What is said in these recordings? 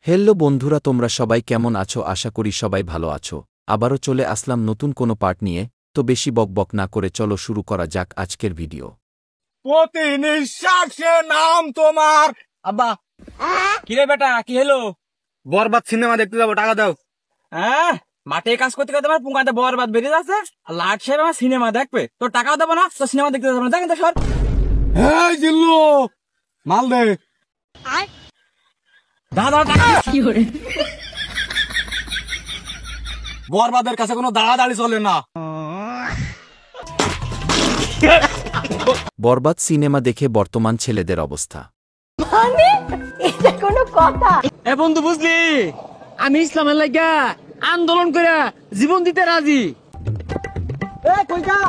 Hello বন্ধুরা, তোমরা সবাই কেমন আছো? আশা করি সবাই ভালো আছো। আবারও চলে আসলাম নতুন কোনো পার্ট নিয়ে। তো বেশি বকবক না করে চলো শুরু করা যাক আজকের ভিডিও। প্রতি নিঃশ্বাসে নাম তোমার। আব্বা কিরে বেটা, কি হলো? বরবাদ সিনেমা দেখতে যাবো, টাকা দাও। হ্যাঁ, মাঠে কাজ করতে করতে আমার পুঙ্গাতে বরবাদ বেরিয়ে যাচ্ছে। লাট সাহেব আমার সিনেমা দেখবে, তোর টাকাও দেবো না, তোর সিনেমা দেখতে যাবো না। দেখেন তো সর। হ্যাঁ জিল্লু, মাল দে। দাদা টাকা কি করে? বরবাদের কাছে কোনো দাঁড়াদাঁড়ি চলে না। বরবাদ সিনেমা দেখে বর্তমান ছেলেদের অবস্থা। মানে এটা কোনো কথা? এ বন্ধু, বুঝলি আমি ইসলামের লাগা আন্দোলন করে জীবন দিতে রাজি। এ কই যা?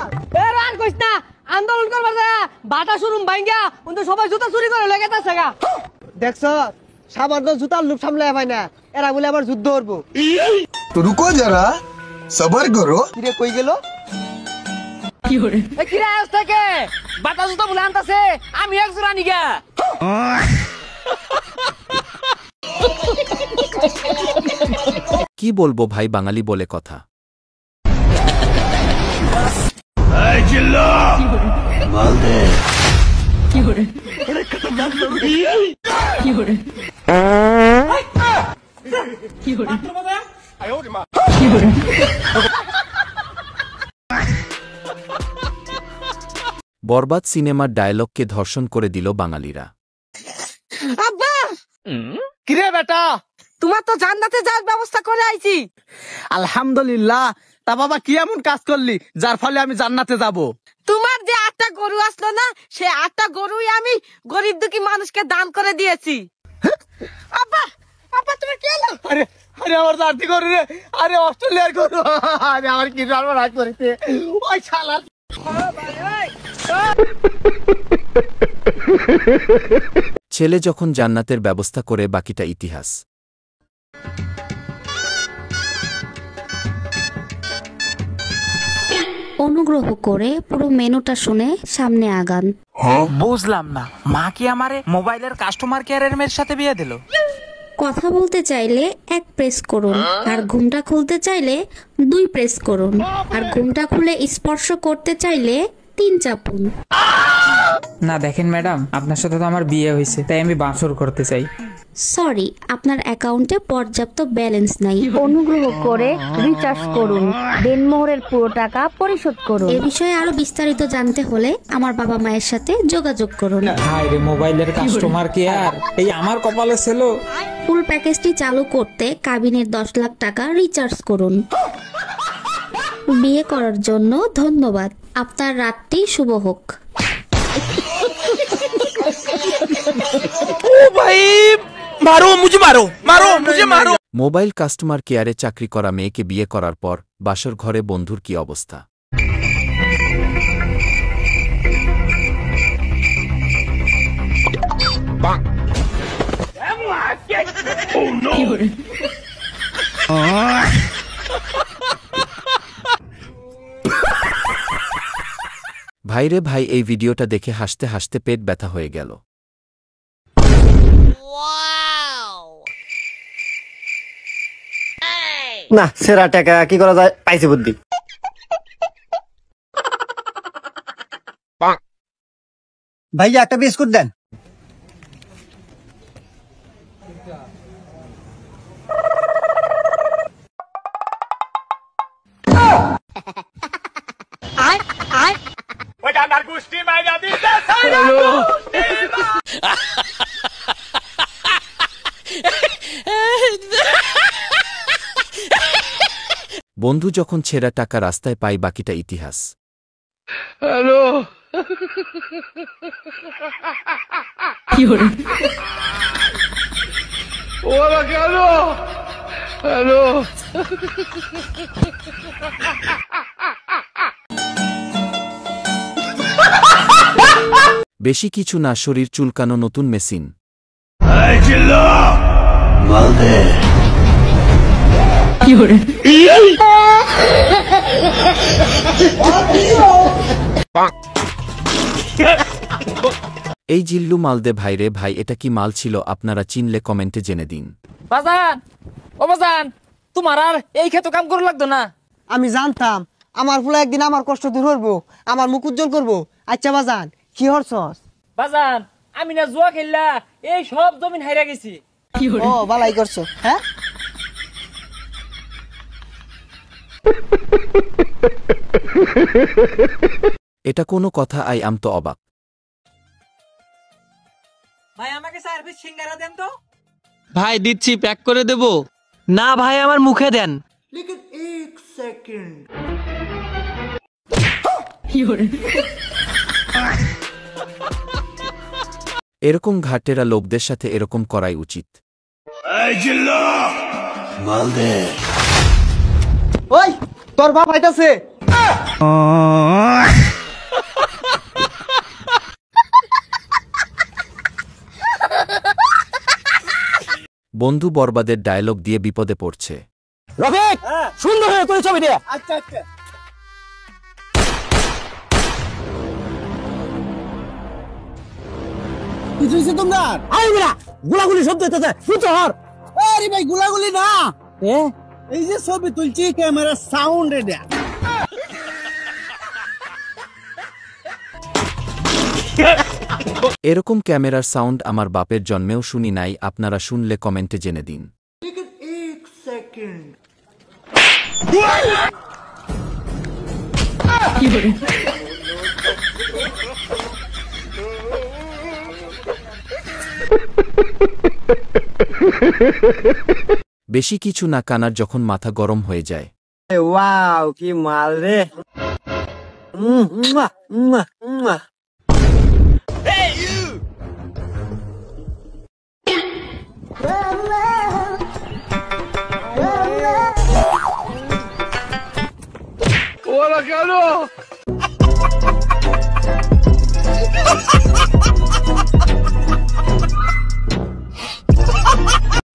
এ আর কইস না, আন্দোলন করবার যা বাটা শোরুম ভাঙ্গা উনি সবাই জুতা চুরি করে লাগাইতাছে গা। দেখছ সামান্য জুতার লুপ সামলায় পায় না, এরা বলে আবার যুদ্ধ করব। তো রুকো যারা, সবার করো। কিরে কই গেল? কি করে? এ কিরে আজ থেকে বাটা জুতা বলে আনতাছে, আমি এক জোড়া নিগা। কি বলবো ভাই, বাঙালি বলে কথা। বরবাদ সিনেমার ডায়লগকে ধর্ষণ করে দিল বাঙালিরা। আব্বা কিরে বেটা, তোমার তো জান্নাতে যাওয়ার ব্যবস্থা করে আইছি। আলহামদুলিল্লাহ। তা বাবা কি এমন কাজ করলি যার ফলে আমি জান্নাতে যাব? তোমার যে 8টা গরু আসলো না, সেই 8টা গরুই আমি গরিব দুঃখী মানুষকে দান করে দিয়েছি। আব্বা আব্বা তুমি কি হলো? আরে আরে আমার জাতি গরু রে, আরে অস্ট্রেলিয়ার গরু। আরে আমার কি সর্বনাশ করেছে ওই শালা। ছেলে যখন জান্নাতের ব্যবস্থা করে, বাকিটা ইতিহাস। অনুগ্রহ করে পুরো মেনুটা শুনে সামনে আগান। বুঝলাম না, মা কি আমারে মোবাইলের কাস্টমার কেয়ারের মেয়ের সাথে বিয়ে দিল? কথা বলতে চাইলে 1 প্রেস করুন, আর ঘুমটা খুলতে চাইলে 2 প্রেস করুন, আর ঘুমটা খুলে স্পর্শ করতে চাইলে 3 চাপুন। না দেখেন ম্যাডাম, আপনার সাথে তো আমার বিয়ে হয়েছে, তাই আমি বাসর করতে চাই। সরি, আপনার অ্যাকাউন্টে পর্যাপ্ত ব্যালেন্স নাই। অনুগ্রহ করে রিচার্জ করুন, দেনমোহরের পুরো টাকা পরিশোধ করুন। এ বিষয়ে আরো বিস্তারিত জানতে হলে আমার বাবা মায়ের সাথে যোগাযোগ করুন। হায় রে, মোবাইলের কাস্টমার কেয়ার, এই আমার কপালে ছিল। ফুল প্যাকেজটি চালু করতে কাবিনের 10 লাখ টাকা রিচার্জ করুন। বিয়ে করার জন্য ধন্যবাদ। আপনার রাতটি শুভ হোক। ও ভাই, মারো মুঝে, মারো মারো মুঝে, মারো। মোবাইল কাস্টমার কেয়ারে চাকরি করা মেয়েকে বিয়ে করার পর বাসর ঘরে বন্ধুর কি অবস্থা। ভাইরে ভাই, এই ভিডিওটা দেখে হাসতে হাসতে পেট ব্যথা হয়ে গেল। না, সেরা টাকা কি করা যায়, পাইছি বুদ্ধি। ভাইয়া একটা বিস্কুট দেন। বন্ধু যখন ছেঁড়া টাকা রাস্তায় পাই, বাকিটা ইতিহাস। হ্যালো, ওরা কেন? হ্যালো, বেশি কিছু না, শরীর চুলকানো নতুন মেশিন। এই জিল্লু মালদে ভাইরে ভাই, এটা কি মাল ছিল? আপনারা চিনলে কমেন্টে জেনে দিন। বাজান ও বাজান তোমার আর এই ক্ষেত কাম করে লাগতো না। আমি জানতাম আমার ফুলা একদিন আমার কষ্ট দূর করবো, আমার মুখ উজ্জ্বল করবো। আচ্ছা বাজান কি হরছস? বাজান আমি না জুয়া খেললা এই সব জমিন হাইরা গেছি। ও বালাই করছো। হ্যাঁ এটা কোনো কথা? আই আম তো অবাক। ভাই আমাকে 4 পিস সিঙ্গারা দেন তো। ভাই দিচ্ছি, প্যাক করে দেব। না ভাই আমার মুখে দেন। এরকম ঘাটেরা লোকদের সাথে এরকম করাই উচিত। ওই তোর বাপ আইতাছে। বন্ধু বরবাদের ডায়লগ দিয়ে বিপদে পড়ছে। রফিক সুন্দর হয়ে তোর ছবি দে। আচ্ছা আচ্ছা কিছু হইছে তোমরা? আই মিরা গুলাগুলি শব্দ হইতেছে। ফুটো হর। আরে ভাই গুলাগুলি না, এই যে ছবি তুলছি ক্যামেরা সাউন্ড এটা। এরকম ক্যামেরার সাউন্ড আমার বাপের জন্মেও শুনি নাই। আপনারা শুনলে কমেন্টে জেনে দিন। বেশি কিছু না কানার যখন মাথা গরম হয়ে যায়। ওয়াও কি মাল রে।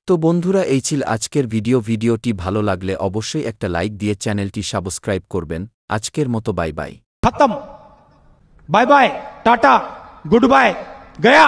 তো বন্ধুরা এই ছিল আজকের ভিডিওটি ভালো লাগলে অবশ্যই একটা লাইক দিয়ে চ্যানেলটি সাবস্ক্রাইব করবেন। আজকের মতো বাই বাই। खत्म। Bye bye, tata, goodbye, गया।